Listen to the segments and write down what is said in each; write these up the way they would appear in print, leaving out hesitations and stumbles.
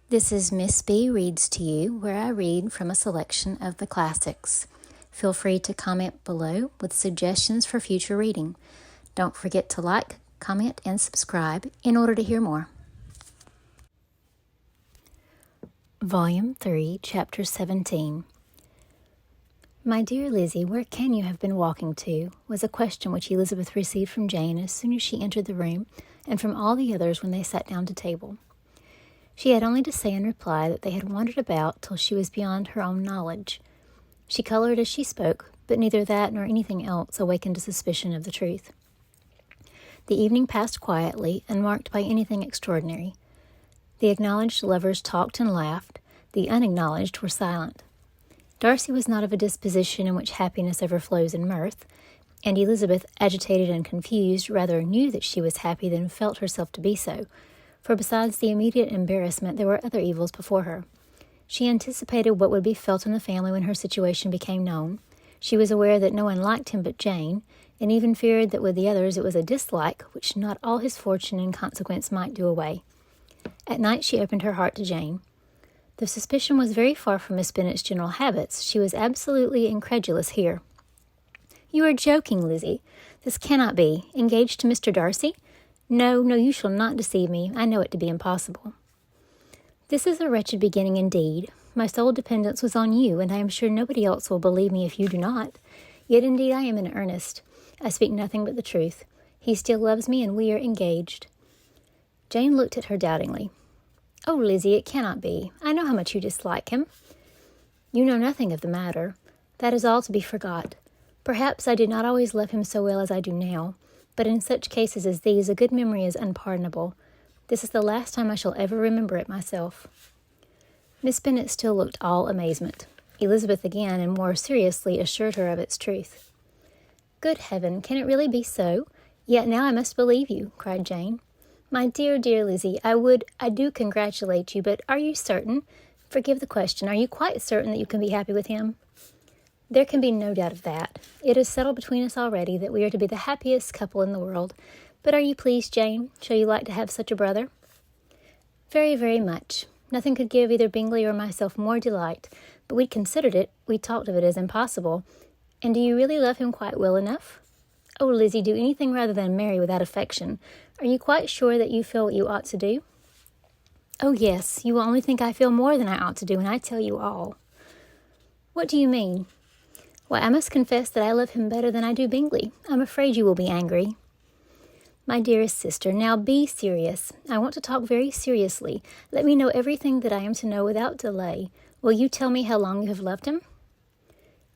This is Miss B Reads to You, where I read from a selection of the classics. Feel free to comment below with suggestions for future reading. Don't forget to like, comment, and subscribe in order to hear more. Volume 3, Chapter 17. "My dear Lizzie, where can you have been walking to?" was a question which Elizabeth received from Jane as soon as she entered the room, and from all the others when they sat down to table. She had only to say in reply that they had wandered about till she was beyond her own knowledge. She colored as she spoke, but neither that nor anything else awakened a suspicion of the truth. The evening passed quietly, unmarked by anything extraordinary. The acknowledged lovers talked and laughed. The unacknowledged were silent. Darcy was not of a disposition in which happiness overflows in mirth, and Elizabeth, agitated and confused, rather knew that she was happy than felt herself to be so, for besides the immediate embarrassment there were other evils before her. She anticipated what would be felt in the family when her situation became known. She was aware that no one liked him but Jane, and even feared that with the others it was a dislike which not all his fortune and consequence might do away. At night she opened her heart to Jane. The suspicion was very far from Miss Bennet's general habits. She was absolutely incredulous here. "You are joking, Lizzie. This cannot be. Engaged to Mr. Darcy? No, you shall not deceive me. I know it to be impossible." "This is a wretched beginning indeed. My sole dependence was on you, and I am sure nobody else will believe me if you do not. Yet indeed I am in earnest. I speak nothing but the truth. He still loves me, and we are engaged." Jane looked at her doubtingly. "Oh, Lizzie, it cannot be. I know how much you dislike him." "You know nothing of the matter. That is all to be forgot. Perhaps I did not always love him so well as I do now, but in such cases as these a good memory is unpardonable. This is the last time I shall ever remember it myself." Miss Bennet still looked all amazement. Elizabeth again and more seriously assured her of its truth. "Good heaven, can it really be so? Yet now I must believe you," cried Jane. "My dear Lizzie, I do congratulate you, but are you certain? Forgive the question, are you quite certain that you can be happy with him?" "There can be no doubt of that. It is settled between us already that we are to be the happiest couple in the world. But are you pleased, Jane? Shall you like to have such a brother?" "Very, very much. Nothing could give either Bingley or myself more delight, but we talked of it as impossible. And do you really love him quite well enough?" "Oh, Lizzie, do anything rather than marry without affection. Are you quite sure that you feel what you ought to do?" "Oh, yes, you will only think I feel more than I ought to do when I tell you all." "What do you mean?" "Why, I must confess that I love him better than I do Bingley. I'm afraid you will be angry." "My dearest sister, now be serious. I want to talk very seriously. Let me know everything that I am to know without delay. Will you tell me how long you have loved him?"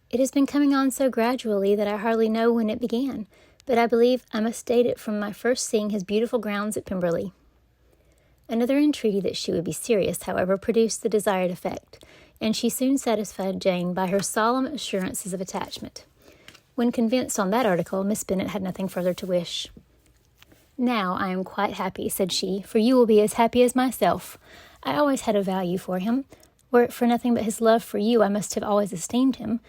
"It has been coming on so gradually that I hardly know when it began, but I believe I must date it from my first seeing his beautiful grounds at Pemberley." Another entreaty that she would be serious, however, produced the desired effect, and she soon satisfied Jane by her solemn assurances of attachment. When convinced on that article, Miss Bennet had nothing further to wish. "Now I am quite happy," said she, "for you will be as happy as myself. I always had a value for him. Were it for nothing but his love for you, I must have always esteemed him.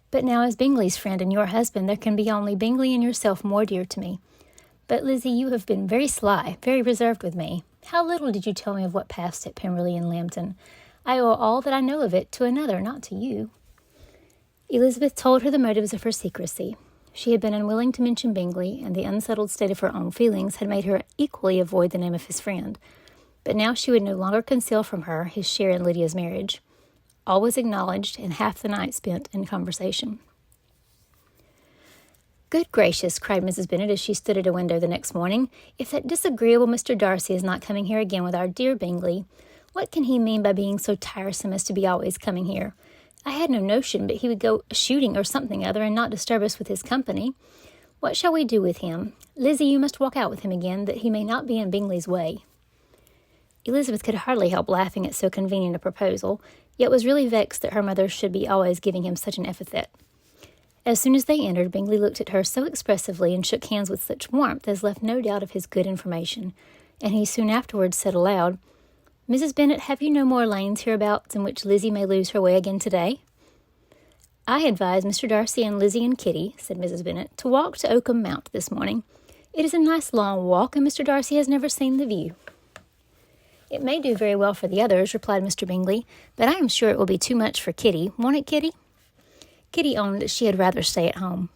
But now as Bingley's friend and your husband, there can be only Bingley and yourself more dear to me. But, Lizzie, you have been very sly, very reserved with me. How little did you tell me of what passed at Pemberley and Lambton? I owe all that I know of it to another, not to you." Elizabeth told her the motives of her secrecy. She had been unwilling to mention Bingley, and the unsettled state of her own feelings had made her equally avoid the name of his friend. But now she would no longer conceal from her his share in Lydia's marriage. All was acknowledged, and half the night spent in conversation. "Good gracious," cried Mrs. Bennet as she stood at a window the next morning, "if that disagreeable Mr. Darcy is not coming here again with our dear Bingley! What can he mean by being so tiresome as to be always coming here? I had no notion but he would go shooting or something other and not disturb us with his company. What shall we do with him? Lizzie, you must walk out with him again, that he may not be in Bingley's way." Elizabeth could hardly help laughing at so convenient a proposal, yet was really vexed that her mother should be always giving him such an epithet. As soon as they entered, Bingley looked at her so expressively and shook hands with such warmth as left no doubt of his good information, and he soon afterwards said aloud, "Mrs. Bennet, have you no more lanes hereabouts in which Lizzie may lose her way again today?" "I advise Mr. Darcy and Lizzie and Kitty," said Mrs. Bennet, "to walk to Oakham Mount this morning. It is a nice long walk, and Mr. Darcy has never seen the view." "It may do very well for the others," replied Mr. Bingley, "but I am sure it will be too much for Kitty. Won't it, Kitty?" Kitty owned that she had rather stay at home.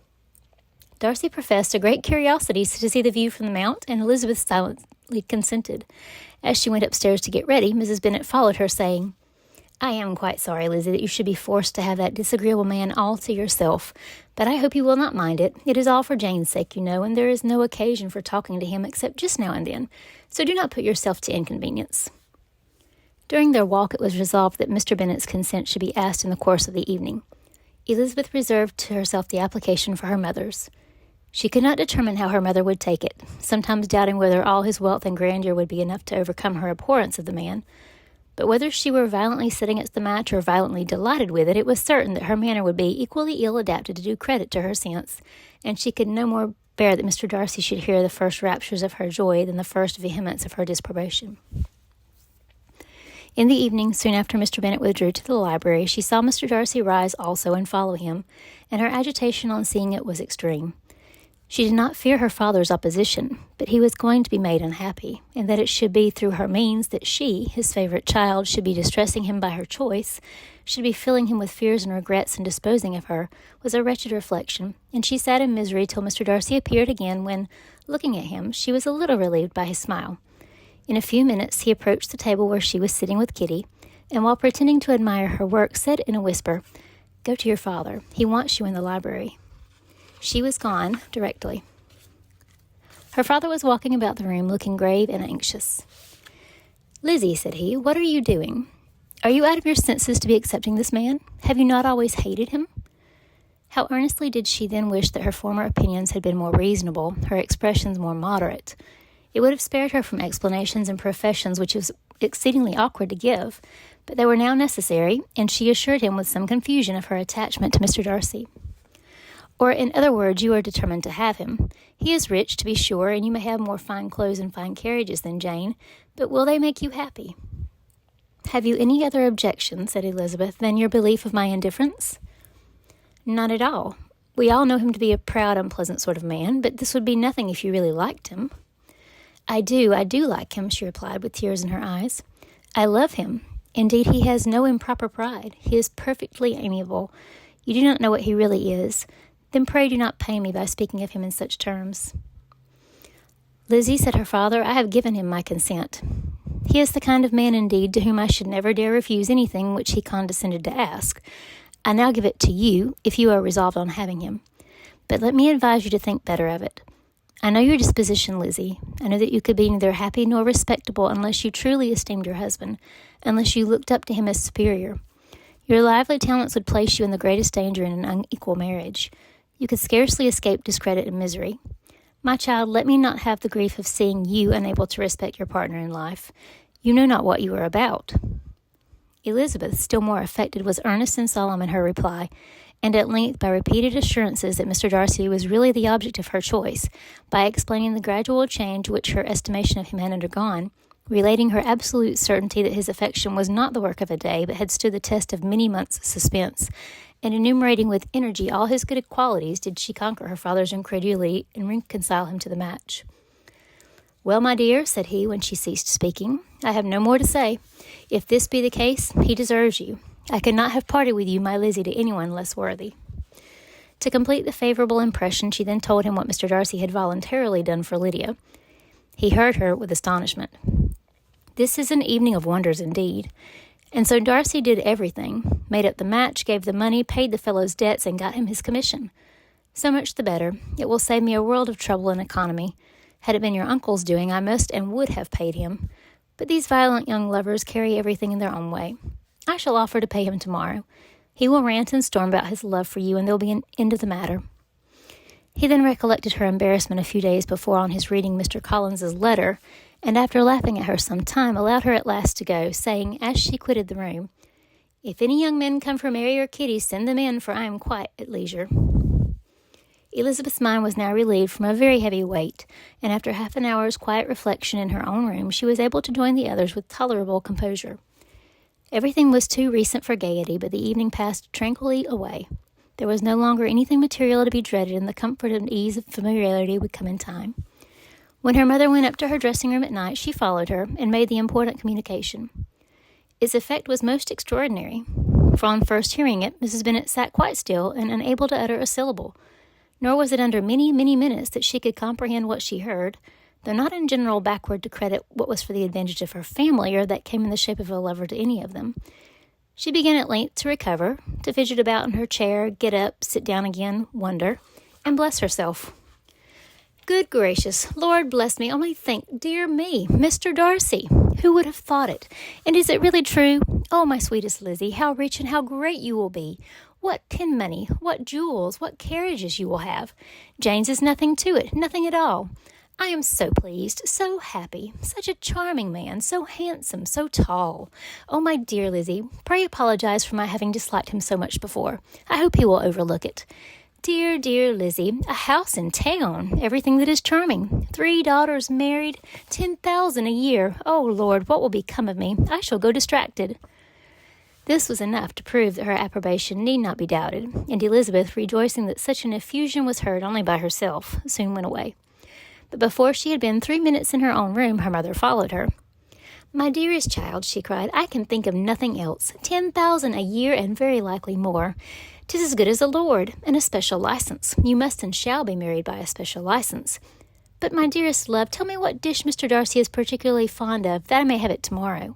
Darcy professed a great curiosity to see the view from the Mount, and Elizabeth silently consented. As she went upstairs to get ready, Mrs. Bennet followed her, saying, "I am quite sorry, Lizzie, that you should be forced to have that disagreeable man all to yourself, but I hope you will not mind it. It is all for Jane's sake, you know, and there is no occasion for talking to him except just now and then, so do not put yourself to inconvenience." During their walk, it was resolved that Mr. Bennet's consent should be asked in the course of the evening. Elizabeth reserved to herself the application for her mother's. She could not determine how her mother would take it, sometimes doubting whether all his wealth and grandeur would be enough to overcome her abhorrence of the man. But whether she were violently set against the match or violently delighted with it, it was certain that her manner would be equally ill adapted to do credit to her sense, and she could no more bear that Mr. Darcy should hear the first raptures of her joy than the first vehemence of her disapprobation. In the evening, soon after Mr. Bennet withdrew to the library, she saw Mr. Darcy rise also and follow him, and her agitation on seeing it was extreme. She did not fear her father's opposition, but he was going to be made unhappy, and that it should be through her means that she, his favourite child, should be distressing him by her choice, should be filling him with fears and regrets and disposing of her, was a wretched reflection, and she sat in misery till Mr. Darcy appeared again, when, looking at him, she was a little relieved by his smile. In a few minutes he approached the table where she was sitting with Kitty, and while pretending to admire her work, said in a whisper, "Go to your father. He wants you in the library." She was gone directly. Her father was walking about the room, looking grave and anxious. "Lizzie," said he, "what are you doing? Are you out of your senses to be accepting this man? Have you not always hated him?" How earnestly did she then wish that her former opinions had been more reasonable, her expressions more moderate. It would have spared her from explanations and professions which it was exceedingly awkward to give, but they were now necessary, and she assured him with some confusion of her attachment to Mr. Darcy. "Or, in other words, you are determined to have him. He is rich, to be sure, and you may have more fine clothes and fine carriages than Jane, but will they make you happy?" "Have you any other objection," said Elizabeth, "than your belief of my indifference?" "None at all. We all know him to be a proud, unpleasant sort of man, but this would be nothing if you really liked him." I do like him," she replied, with tears in her eyes. "I love him. Indeed, he has no improper pride. He is perfectly amiable. You do not know what he really is. Then pray do not pain me by speaking of him in such terms." "Lizzie," said her father, "I have given him my consent. He is the kind of man, indeed, to whom I should never dare refuse anything which he condescended to ask. I now give it to you, if you are resolved on having him. But let me advise you to think better of it. I know your disposition, Lizzie. I know that you could be neither happy nor respectable unless you truly esteemed your husband, unless you looked up to him as superior. Your lively talents would place you in the greatest danger in an unequal marriage. You could scarcely escape discredit and misery. My child, let me not have the grief of seeing you unable to respect your partner in life. You know not what you are about." Elizabeth, still more affected, was earnest and solemn in her reply, and at length, by repeated assurances that Mr. Darcy was really the object of her choice, by explaining the gradual change which her estimation of him had undergone, relating her absolute certainty that his affection was not the work of a day, but had stood the test of many months' suspense, and enumerating with energy all his good qualities, did she conquer her father's incredulity and reconcile him to the match. "Well, my dear," said he, when she ceased speaking, "I have no more to say. If this be the case, he deserves you. I could not have parted with you, my Lizzie, to anyone less worthy." To complete the favourable impression, she then told him what Mr. Darcy had voluntarily done for Lydia. He heard her with astonishment. This is an evening of wonders indeed. And so Darcy did everything, made up the match, gave the money, paid the fellow's debts, and got him his commission. So much the better. It will save me a world of trouble and economy. Had it been your uncle's doing, I must and would have paid him. But these violent young lovers carry everything in their own way. I shall offer to pay him tomorrow. He will rant and storm about his love for you, and there will be an end of the matter. He then recollected her embarrassment a few days before on his reading Mr. Collins's letter, and after laughing at her some time, allowed her at last to go, saying, as she quitted the room, "If any young men come for Mary or Kitty, send them in, for I am quite at leisure." Elizabeth's mind was now relieved from a very heavy weight, and after half an hour's quiet reflection in her own room, she was able to join the others with tolerable composure. Everything was too recent for gaiety, but the evening passed tranquilly away. There was no longer anything material to be dreaded, and the comfort and ease of familiarity would come in time. When her mother went up to her dressing room at night, she followed her and made the important communication. Its effect was most extraordinary, for on first hearing it, Mrs. Bennet sat quite still and unable to utter a syllable, nor was it under many, many minutes that she could comprehend what she heard, though not in general backward to credit what was for the advantage of her family or that came in the shape of a lover to any of them. She began at length to recover, to fidget about in her chair, get up, sit down again, wonder, and bless herself. Good gracious, Lord bless me, only think, dear me, Mr. Darcy, who would have thought it? And is it really true? Oh, my sweetest Lizzie, how rich and how great you will be! What pin money, what jewels, what carriages you will have! Jane's is nothing to it, nothing at all. I am so pleased, so happy, such a charming man, so handsome, so tall. Oh, my dear Lizzie, pray apologize for my having disliked him so much before. I hope he will overlook it. Dear, dear Lizzie, a house in town, everything that is charming, 3 daughters married, 10,000 a year. Oh, Lord, what will become of me? I shall go distracted. This was enough to prove that her approbation need not be doubted, and Elizabeth, rejoicing that such an effusion was heard only by herself, soon went away. But before she had been 3 minutes in her own room, her mother followed her. My dearest child, she cried, I can think of nothing else. 10,000 a year, and very likely more. 'Tis as good as a lord, and a special license. You must and shall be married by a special license. But, my dearest love, tell me what dish Mr. Darcy is particularly fond of, that I may have it tomorrow.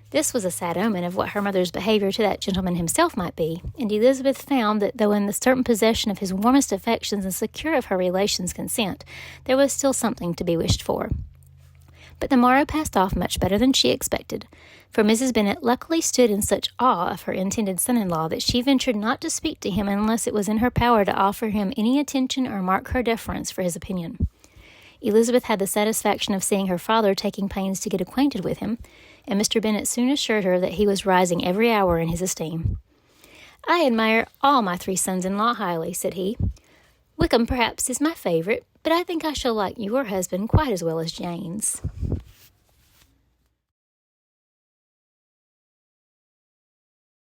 This was a sad omen of what her mother's behavior to that gentleman himself might be, and Elizabeth found that though in the certain possession of his warmest affections and secure of her relations' consent, there was still something to be wished for. But the morrow passed off much better than she expected, for Mrs. Bennet luckily stood in such awe of her intended son-in-law that she ventured not to speak to him unless it was in her power to offer him any attention or mark her deference for his opinion. Elizabeth had the satisfaction of seeing her father taking pains to get acquainted with him, and Mr. Bennet soon assured her that he was rising every hour in his esteem. I admire all my 3 sons-in-law highly, said he. Wickham, perhaps, is my favourite, but I think I shall like your husband quite as well as Jane's.